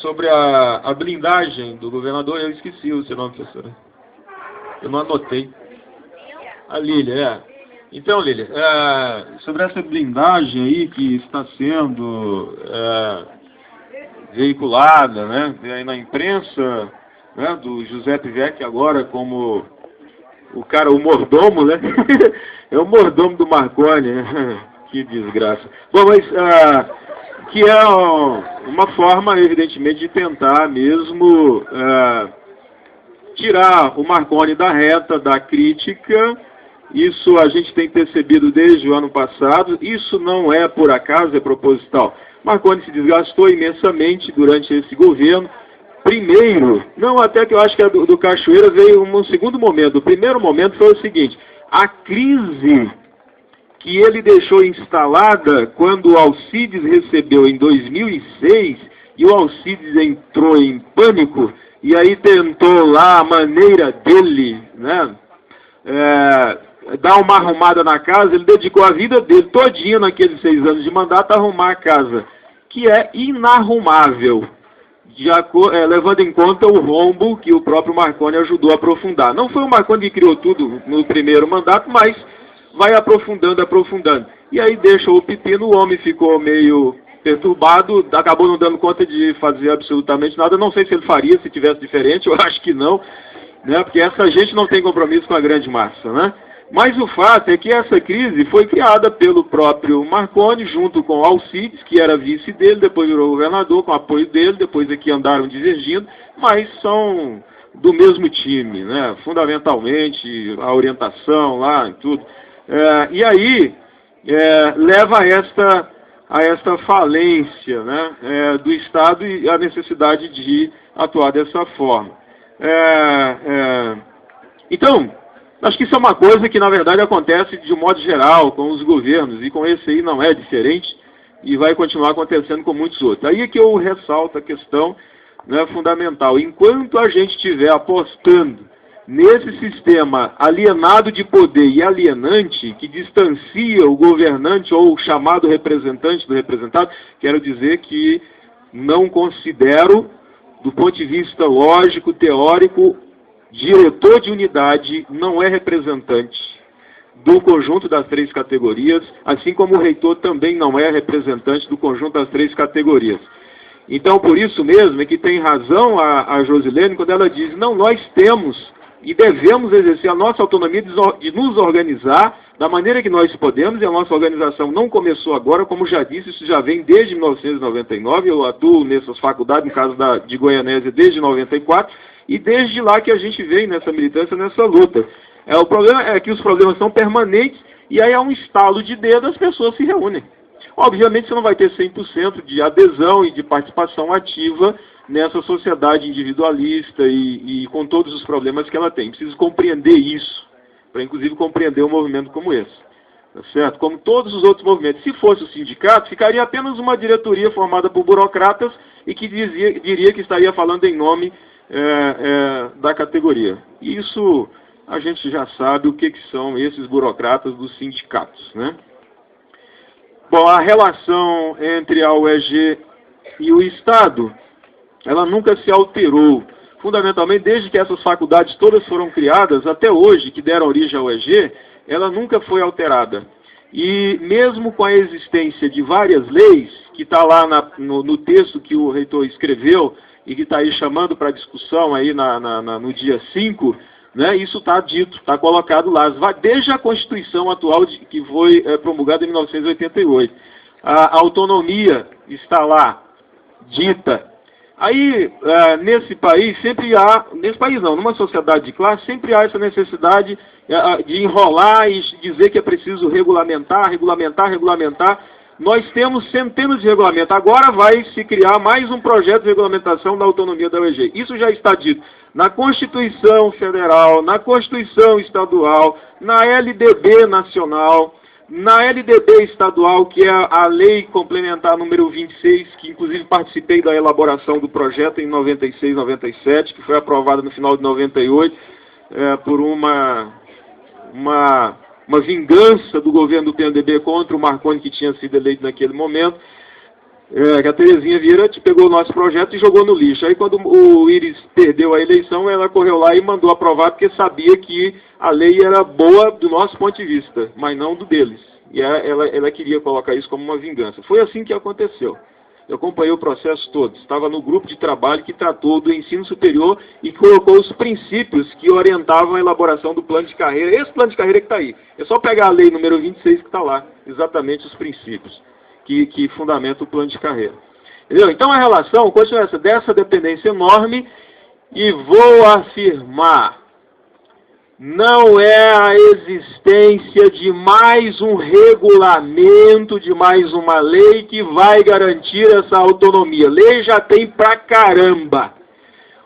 sobre a blindagem do governador. Eu esqueci o seu nome, professora. Eu não anotei. A Lília, Então, Lília, sobre essa blindagem aí que está sendo veiculada, né, aí na imprensa, né, do Giuseppe Vecchi agora como o mordomo, né? É o mordomo do Marconi, né? Que desgraça. Bom, mas que é uma forma, evidentemente, de tentar mesmo tirar o Marconi da reta da crítica. Isso a gente tem percebido desde o ano passado. Isso não é por acaso, é proposital. Marconi se desgastou imensamente durante esse governo. Primeiro, não, até que eu acho que a do Cachoeira veio um segundo momento. O primeiro momento foi o seguinte: a crise que ele deixou instalada quando o Alcides recebeu em 2006, e o Alcides entrou em pânico, e aí tentou lá a maneira dele, né, dar uma arrumada na casa. Ele dedicou a vida dele todinha naqueles 6 anos de mandato a arrumar a casa, que é inarrumável, levando em conta o rombo que o próprio Marconi ajudou a aprofundar. Não foi o Marconi que criou tudo no primeiro mandato, mas vai aprofundando. E aí deixou o pepino, o homem ficou meio perturbado, acabou não dando conta de fazer absolutamente nada. Não sei se ele faria se tivesse diferente, eu acho que não, né? Porque essa gente não tem compromisso com a grande massa, né? Mas o fato é que essa crise foi criada pelo próprio Marconi, junto com Alcides, que era vice dele, depois virou governador, com apoio dele, depois aqui andaram divergindo, mas são do mesmo time, né? Fundamentalmente, a orientação lá e tudo. E aí leva a esta falência, né, do Estado e a necessidade de atuar dessa forma. Então, acho que isso é uma coisa que, na verdade, acontece de um modo geral com os governos, e com esse aí não é diferente, e vai continuar acontecendo com muitos outros. Aí é que eu ressalto a questão, né, fundamental. Enquanto a gente estiver apostando nesse sistema alienado de poder e alienante, que distancia o governante ou o chamado representante do representado, quero dizer que não considero, do ponto de vista lógico, teórico, diretor de unidade não é representante do conjunto das 3 categorias, assim como o reitor também não é representante do conjunto das 3 categorias. Então, por isso mesmo é que tem razão a Josilene quando ela diz: não, nós temos e devemos exercer a nossa autonomia de nos organizar da maneira que nós podemos, e a nossa organização não começou agora, como já disse, isso já vem desde 1999, eu atuo nessas faculdades, no caso de Goianésia, desde 94, e desde lá que a gente vem nessa militância, nessa luta. O problema é que os problemas são permanentes, e aí há um estalo de dedo, as pessoas se reúnem. Obviamente você não vai ter 100% de adesão e de participação ativa nessa sociedade individualista e com todos os problemas que ela tem. Preciso compreender isso, para inclusive compreender um movimento como esse. Tá certo? Como todos os outros movimentos. Se fosse o sindicato, ficaria apenas uma diretoria formada por burocratas e que diria que estaria falando em nome da categoria. E isso a gente já sabe o que são esses burocratas dos sindicatos, né? Bom, a relação entre a UEG e o Estado, ela nunca se alterou. Fundamentalmente, desde que essas faculdades todas foram criadas, até hoje, que deram origem à UEG, ela nunca foi alterada. E mesmo com a existência de várias leis, que está lá no texto que o reitor escreveu, e que está aí chamando para discussão aí no dia 5, né, isso está dito, está colocado lá, desde a Constituição atual que foi promulgada em 1988. A autonomia está lá, dita. Aí, nesse país não, numa sociedade de classe, sempre há essa necessidade de enrolar e dizer que é preciso regulamentar. Nós temos centenas de regulamentos. Agora vai se criar mais um projeto de regulamentação da autonomia da UEG. Isso já está dito na Constituição Federal, na Constituição Estadual, na LDB Nacional, na LDB Estadual, que é a Lei Complementar número 26, que inclusive participei da elaboração do projeto em 96, 97, que foi aprovada no final de 98, por uma vingança do governo do PMDB contra o Marconi, que tinha sido eleito naquele momento. que a Terezinha Vieira pegou o nosso projeto e jogou no lixo. Aí quando o Íris perdeu a eleição, ela correu lá e mandou aprovar, porque sabia que a lei era boa do nosso ponto de vista, mas não do deles. E ela queria colocar isso como uma vingança. Foi assim que aconteceu. Eu acompanhei o processo todo. Estava no grupo de trabalho que tratou do ensino superior e colocou os princípios que orientavam a elaboração do plano de carreira. Esse plano de carreira que está aí. É só pegar a lei número 26 que está lá. Exatamente os princípios que fundamentam o plano de carreira. Entendeu? Então a relação continua dessa dependência enorme, e vou afirmar, não é a existência de mais um regulamento, de mais uma lei que vai garantir essa autonomia. Lei já tem pra caramba.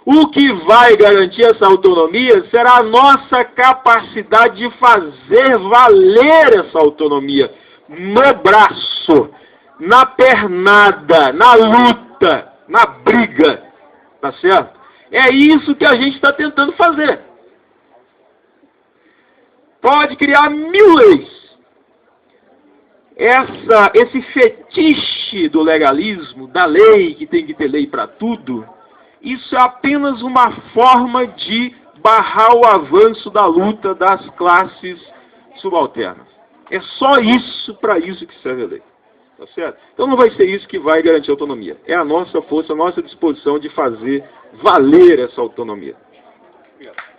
O que vai garantir essa autonomia será a nossa capacidade de fazer valer essa autonomia no braço, na pernada, na luta, na briga. Tá certo? É isso que a gente está tentando fazer. Pode criar 1000 leis. Esse fetiche do legalismo, da lei, que tem que ter lei para tudo, isso é apenas uma forma de barrar o avanço da luta das classes subalternas. É só isso, para isso que serve a lei. Tá certo? Então não vai ser isso que vai garantir a autonomia. É a nossa força, a nossa disposição de fazer valer essa autonomia. Obrigado.